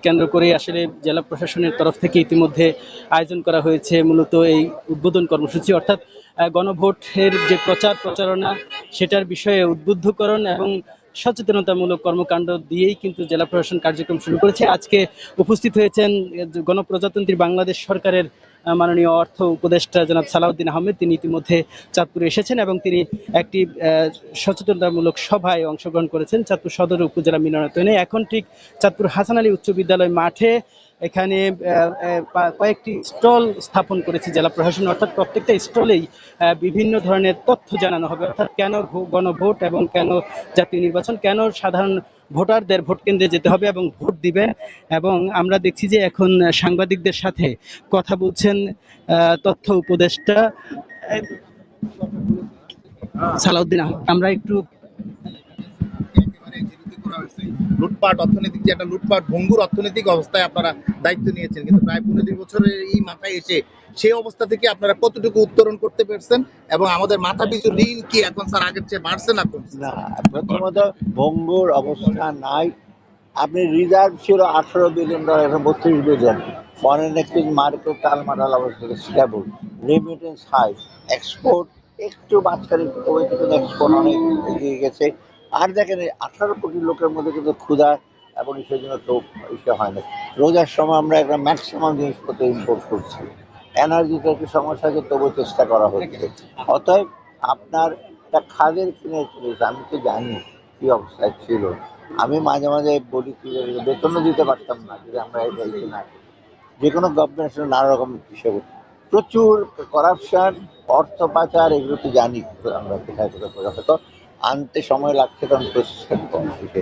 কেন্দ্র করে আসলে জেলা প্রশাসনের তরফ থেকে ইতিমধ্যে আয়োজন করা হয়েছে মূলত এই উদ্বোধন কর্মসূচি, অর্থাৎ গণভোটের যে প্রচারণা সেটার বিষয়ে উদ্বুদ্ধকরণ এবং সচেতনতামূলক কর্মকাণ্ড দিয়েই কিন্তু জেলা প্রশাসন কার্যক্রম শুরু করেছে। আজকে উপস্থিত হয়েছেন গণপ্রজাতন্ত্রী বাংলাদেশ সরকারের মাননীয় অর্থ উপদেষ্টা জনাব সালাউদ্দিন আহমেদ। তিনি ইতিমধ্যে চাঁদপুরে এসেছেন এবং তিনি একটি সচেতনতামূলক সভায় অংশগ্রহণ করেছেন চাঁদপুর সদর উপজেলা মিলনায়তনে। এখন ঠিক চাঁদপুর হাসান আলী উচ্চ বিদ্যালয় মাঠে এখানে কয়েকটি স্টল স্থাপন করেছে জেলা প্রশাসন, অর্থাৎ প্রত্যেকটা স্টলেই বিভিন্ন ধরনের তথ্য জানানো হবে, অর্থাৎ কেন গণভোট এবং কেন জাতীয় নির্বাচন, কেন সাধারণ ভোটারদের ভোট কেন্দ্রে যেতে হবে এবং ভোট দিবেন। এবং আমরা দেখছি যে এখন সাংবাদিকদের সাথে কথা বলছেন তথ্য উপদেষ্টা সালাউদ্দিন আহমেদ। আমরা একটু লুটপাট অর্থনৈতিক যে একটা লুটপাট ভঙ্গুর অর্থনৈতিক অবস্থায় আপনারা দায়িত্ব নিয়েছেন, কিন্তু প্রায় 15 বছরের এই মাথায় এসে সেই অবস্থা থেকে আপনারা কতটুকু উত্তরণ করতে পেরেছেন এবং আমাদের মাথা পিছু ঋণ কি এখন স্যার আগের চেয়ে বাড়ছে না কমছে? না, প্রথমত ভঙ্গুর অবস্থা নাই। আপনি রিজার্ভ ছিল $18 বিলিয়ন, এখন $32 বিলিয়ন। ফরেন এক্সচেঞ্জ মার্কেট টালমাটাল অবস্থা, স্টেবল, রেমিটেন্স হাই, এক্সপোর্ট একটু মাঝখানে একটু কমেছে, কিন্তু এক্সপোর্ট অনেক এগিয়ে গেছে। আর দেখেন 18 কোটি লোকের মধ্যে কিন্তু ক্ষুধা এবং সেই জন্য তো ইসে হয় না। রোজার সময় আমরা একটা ম্যাক্সিমাম জিনিসপত্র ইম্পোর্ট করছি। এনার্জিতে একটু সমস্যা আছে, তবুও চেষ্টা করা হচ্ছে। অতএব আপনার একটা খাদের কিনে চলেছে, আমি তো জানি কি অবস্থায় ছিল। আমি মাঝে মাঝে বলি কি বেতনও দিতে পারতাম না যদি আমরা এই না, যে কোনো গভর্নমেন্ট নানা রকম হিসেবে প্রচুর করাপশন, অর্থ পাচার, এগুলো তো জানি আমরা কোথায় কোথায় হয়তো আনতে সময় লাগছে, কারণ প্রসেসটা কম হয়েছে।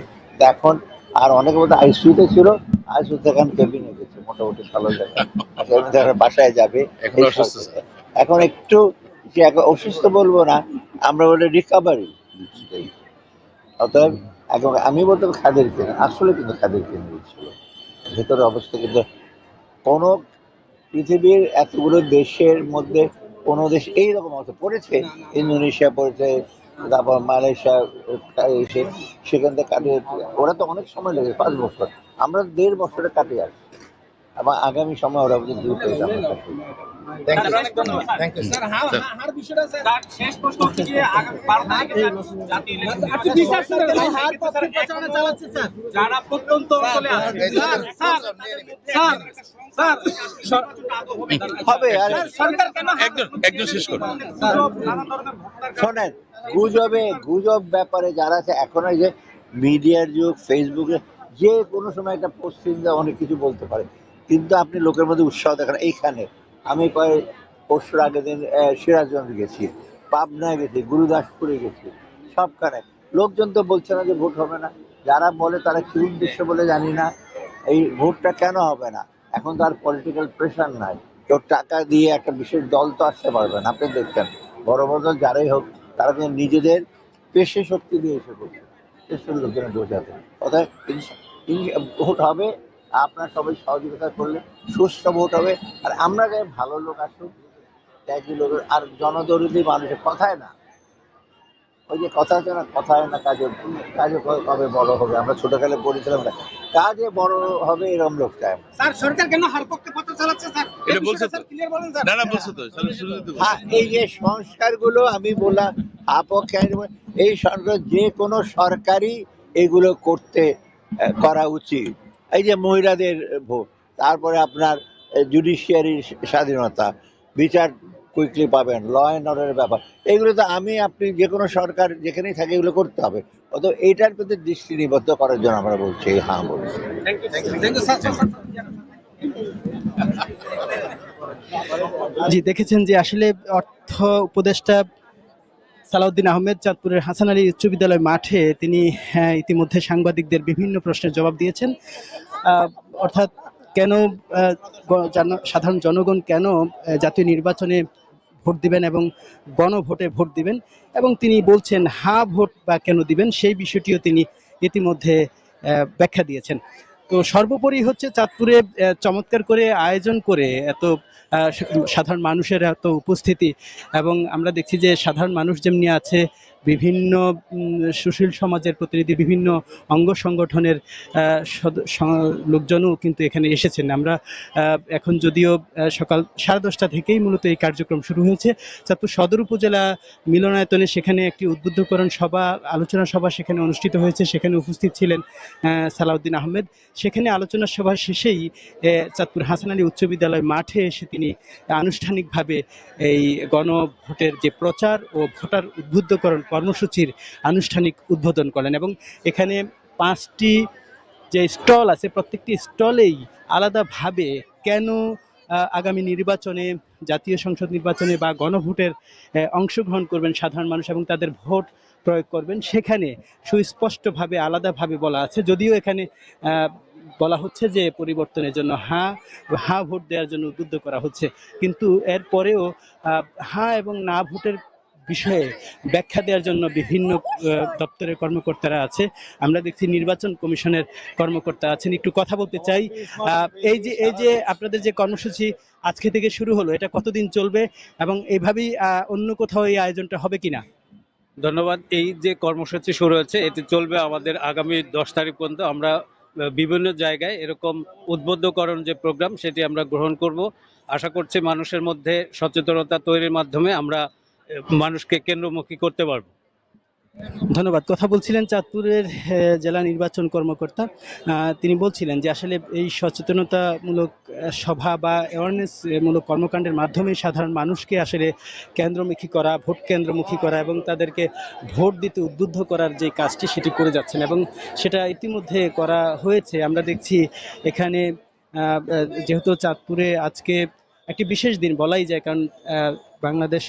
এখন আর অনেকে বলতে আইসিউতে ছিল, আইসিউতে এখন কেবিনে গেছে, মোটামুটি ভালো জায়গায় বাসায় যাবে। এখন একটু অসুস্থ বলবো না, আমরা বলি রিকভারি। অতএব এখন আমি বলতে খাদের কেনা, আসলে কিন্তু খাদের কেন্দ্র ছিল ভেতরের অবস্থা। কিন্তু কোনো পৃথিবীর এতগুলো দেশের মধ্যে কোনো দেশ এইরকম অবস্থা পড়েছে? ইন্দোনেশিয়া পড়েছে, তারপর মালয়েশিয়া এসে সেখান থেকে কাটিয়ে, ওরা তো অনেক সময় লেগে 5 বছর, আমরা 1.5 বছরে কাটিয়ে আসছি। এবং আগামী সময় ওরা বুঝে দূর পেয়ে যাবে। শোনেন, গুজব ব্যাপারে যারা আছে এখন, যে মিডিয়ার যুগ, ফেসবুকে যে কোনো সময় একটা পোস্টিং অনেক কিছু বলতে পারে, কিন্তু আপনি লোকের মধ্যে উৎসাহ দেখান। এইখানে আমি পরশুর আগের দিন সিরাজগঞ্জ গেছি, পাবনায় গেছি, গুরুদাসপুরে গেছি, সবখানে লোকজন তো বলছে না যে ভোট হবে না। যারা বলে তারা কি উদ্দেশ্য বলে জানি না। এই ভোটটা কেন হবে না? এখন তো আর পলিটিক্যাল প্রেশার নাই, কেউ টাকা দিয়ে একটা বিশেষ দল তো আসতে পারবে না। আপনি দেখছেন বড় বড় দল যারাই হোক, তারা কিন্তু নিজেদের পেশি শক্তি দিয়ে এসে করছে, দেশের লোকজনের বোঝাতে। অর্থাৎ ভোট হবে, আপনার সবাই সহযোগিতা করলে সুষ্ঠু ভোট হবে। আর আমরা যাই ভালো লোক আসুক, একই লোকের, আর জনদরদি মানুষের কথায় না, ওই যে কথা আছে না, কথায় না কাজে, কাজে কবে বড় হবে। আমরা ছোটকালে পড়েছিলাম না, কাজে বড় হবে এরকম লোক চায়। স্যার সরকার কেন হার পক্ষে পথ চালাচ্ছে স্যার? এটা বলছে তো, ক্লিয়ার বলেন স্যার। না না বলছে তো, হ্যাঁ, এই যে সংস্কারগুলো আমি বললাম আপক্ষে, এই সরকার যে কোনো সরকারই এগুলো করা উচিত। এই যে মহিলাদের ভোট, তারপরে আপনার জুডিশিয়ারির স্বাধীনতা, বিচার কুইকলি পাবেন, ল অ্যান্ড অর্ডারের ব্যাপার, এগুলো তো আপনি যে কোনো সরকার যেখানেই থাকে এগুলো করতে হবে। অত এইটার প্রতি দৃষ্টি নিবদ্ধ করার জন্য আমরা বলছি হ্যাঁ বলছি। জি, দেখেছেন যে আসলে অর্থ উপদেষ্টা সালাউদ্দিন আহমেদ চাঁদপুরের হাসান আলী উচ্চ বিদ্যালয় মাঠে তিনি ইতিমধ্যে সাংবাদিকদের বিভিন্ন প্রশ্নের জবাব দিয়েছেন। অর্থাৎ কেন সাধারণ জনগণ কেন জাতীয় নির্বাচনে ভোট দিবেন এবং গণভোটে ভোট দিবেন, এবং তিনি বলছেন হ্যাঁ ভোট বা কেন দিবেন সেই বিষয়টিও তিনি ইতিমধ্যে ব্যাখ্যা দিয়েছেন। তো সর্বোপরি হচ্ছে চাঁদপুরে চমৎকার করে আয়োজন করে এত সাধারণ মানুষের এত উপস্থিতি, এবং আমরা দেখছি যে সাধারণ মানুষ যেমনি আছে বিভিন্ন সুশীল সমাজের প্রতিনিধি, বিভিন্ন অঙ্গ সংগঠনের লোকজনও কিন্তু এখানে এসেছেন। আমরা এখন যদিও সকাল 10:30 থেকেই মূলত এই কার্যক্রম শুরু হয়েছে। চাঁদপুর সদর উপজেলা মিলনায়তনে সেখানে একটি উদ্বুদ্ধকরণ সভা, আলোচনা সভা সেখানে অনুষ্ঠিত হয়েছে। সেখানে উপস্থিত ছিলেন সালাউদ্দিন আহমেদ। সেখানে আলোচনা সভা শেষেই চাঁদপুর হাসান আলী উচ্চ বিদ্যালয় মাঠে এসে তিনি আনুষ্ঠানিকভাবে এই গণভোটের যে প্রচার ও ভোটার উদ্বুদ্ধকরণ কর্মসূচির আনুষ্ঠানিক উদ্বোধন করেন এবং এখানে 5টি যে স্টল আছে, প্রত্যেকটি স্টলেই আলাদাভাবে কেন আগামী নির্বাচনে, জাতীয় সংসদ নির্বাচনে বা গণভোটের অংশগ্রহণ করবেন সাধারণ মানুষ এবং তাদের ভোট প্রয়োগ করবেন, সেখানে সুস্পষ্টভাবে আলাদাভাবে বলা আছে। যদিও এখানে বলা হচ্ছে যে পরিবর্তনের জন্য হ্যাঁ ভোট দেওয়ার জন্য উদ্বুদ্ধ করা হচ্ছে, কিন্তু এরপরেও হ্যাঁ এবং না ভোটের বিষয়ে ব্যাখ্যা দেওয়ার জন্য বিভিন্ন দপ্তরের কর্মকর্তারা আছে। আমরা দেখছি নির্বাচন কমিশনের কর্মকর্তা আছেন। একটু কথা বলতে চাই। এই যে আপনাদের যে কর্মসূচি আজকে থেকে শুরু হলো, এটা কতদিন চলবে এবং এইভাবেই অন্য কোথাও এই আয়োজনটা হবে কিনা? ধন্যবাদ। এই যে কর্মসূচি শুরু হচ্ছে, এটি চলবে আমাদের আগামী 10 তারিখ পর্যন্ত। আমরা বিভিন্ন জায়গায় এরকম উদ্বুদ্ধকরণ যে প্রোগ্রাম, সেটি আমরা গ্রহণ করব। আশা করছি মানুষের মধ্যে সচেতনতা তৈরির মাধ্যমে আমরা মানুষকে কেন্দ্রমুখী করতে পারবো। ধন্যবাদ। কথা বলছিলেন চাঁদপুরের জেলা নির্বাচন কর্মকর্তা। তিনি বলছিলেন যে আসলে এই সচেতনতামূলক সভা বা অ্যাওয়ারনেস মূলক কর্মকাণ্ডের মাধ্যমে সাধারণ মানুষকে আসলে কেন্দ্রমুখী করা, ভোট কেন্দ্রমুখী করা এবং তাদেরকে ভোট দিতে উদ্বুদ্ধ করার যে কাজটি সেটি করে যাচ্ছেন এবং সেটা ইতিমধ্যে করা হয়েছে। আমরা দেখছি এখানে যেহেতু চাঁদপুরে আজকে একটি বিশেষ দিন বলাই যায়, কারণ বাংলাদেশ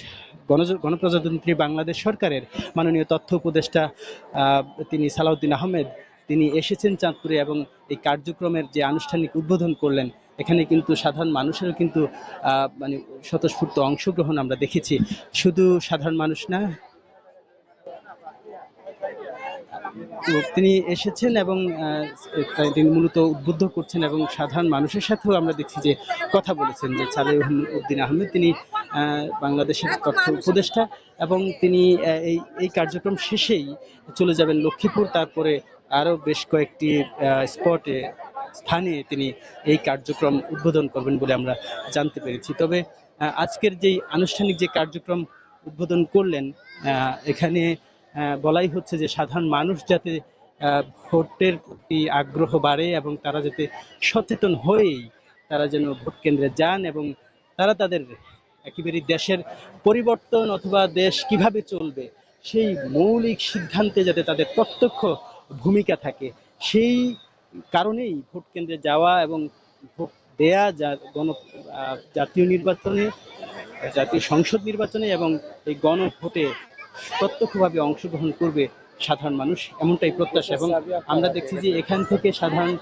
গণপ্রজাতন্ত্রী বাংলাদেশ সরকারের মাননীয় তথ্য উপদেষ্টা তিনি সালাউদ্দিন আহমেদ, তিনি এসেছেন চাঁদপুরে এবং এই কার্যক্রমের যে আনুষ্ঠানিক উদ্বোধন করলেন। এখানে কিন্তু সাধারণ মানুষেরও কিন্তু মানে স্বতঃস্ফূর্ত অংশগ্রহণ আমরা দেখেছি। শুধু সাধারণ মানুষ না, তো তিনি এসেছেন এবং তিনি মূলত উদ্বুদ্ধ করছেন এবং সাধারণ মানুষের সাথেও আমরা দেখছি যে কথা বলেছেন যে সালেউদ্দিন আহমেদ, তিনি বাংলাদেশের তথ্য উপদেষ্টা এবং তিনি এই কার্যক্রম শেষেই চলে যাবেন লক্ষ্মীপুর, তারপরে আরও বেশ কয়েকটি স্থানে তিনি এই কার্যক্রম উদ্বোধন করবেন বলে আমরা জানতে পেরেছি। তবে আজকের যেই আনুষ্ঠানিক যে কার্যক্রম উদ্বোধন করলেন, এখানে বলাই হচ্ছে যে সাধারণ মানুষ যাতে ভোটের প্রতি আগ্রহ বাড়ে এবং তারা যাতে সচেতন হয়েই তারা যেন ভোট কেন্দ্রে যান এবং তারা তাদের একেবারে দেশের পরিবর্তন অথবা দেশ কিভাবে চলবে সেই মৌলিক সিদ্ধান্তে যাতে তাদের প্রত্যক্ষ ভূমিকা থাকে, সেই কারণেই ভোট কেন্দ্রে যাওয়া এবং ভোট দেয়া জাতীয় নির্বাচনে, জাতীয় সংসদ নির্বাচনে এবং এই গণভোটে প্রত্যক্ষভাবে অংশগ্রহণ করবে সাধারণ মানুষ, এমনটাই প্রত্যাশা। এবং আমরা দেখছি যে এখান থেকে সাধারণ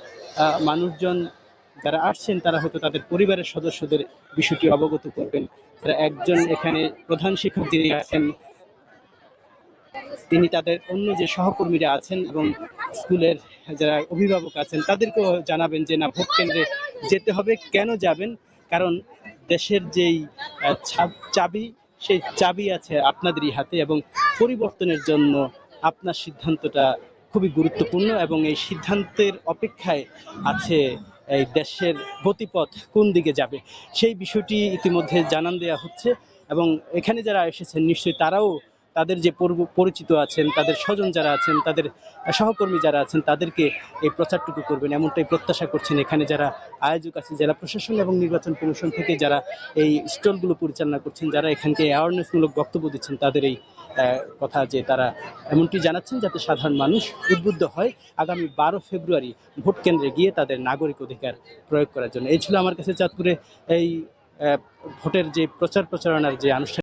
মানুষজন যারা আসছেন তারা হয়তো তাদের পরিবারের সদস্যদের বিষয়টি অবগত করবেন। তারা একজন এখানে প্রধান শিক্ষক যিনি আছেন, তিনি তাদের অন্য যে সহকর্মীরা আছেন এবং স্কুলের যারা অভিভাবক আছেন তাদেরকেও জানাবেন যে না, ভোট কেন্দ্রে যেতে হবে। কেন যাবেন? কারণ দেশের যেই চাবি, সেই চাবি আছে আপনাদেরই হাতে এবং পরিবর্তনের জন্য আপনার সিদ্ধান্তটা খুবই গুরুত্বপূর্ণ এবং এই সিদ্ধান্তের অপেক্ষায় আছে এই দেশের গতিপথ কোন দিকে যাবে, সেই বিষয়টি ইতিমধ্যে জানান দেওয়া হচ্ছে। এবং এখানে যারা এসেছেন নিশ্চয়ই তারাও তাদের যে পরিচিত আছেন, তাদের স্বজন যারা আছেন, তাদের সহকর্মী যারা আছেন তাদেরকে এই প্রচারটুকু করবেন, এমনটাই প্রত্যাশা করছেন এখানে যারা আয়োজক আছেন, জেলা প্রশাসন এবং নির্বাচন কমিশন থেকে যারা এই স্টলগুলো পরিচালনা করছেন, যারা এখানকে অ্যাওয়ারনেসমূলক বক্তব্য দিচ্ছেন, তাদের এই কথা যে তারা এমনটি জানাচ্ছেন যাতে সাধারণ মানুষ উদ্বুদ্ধ হয় আগামী 12 ফেব্রুয়ারি ভোট কেন্দ্রে গিয়ে তাদের নাগরিক অধিকার প্রয়োগ করার জন্য। এই ছিল আমার কাছে চাঁদপুরে এই ভোটের যে প্রচারণার যে আনুষ্ঠানিক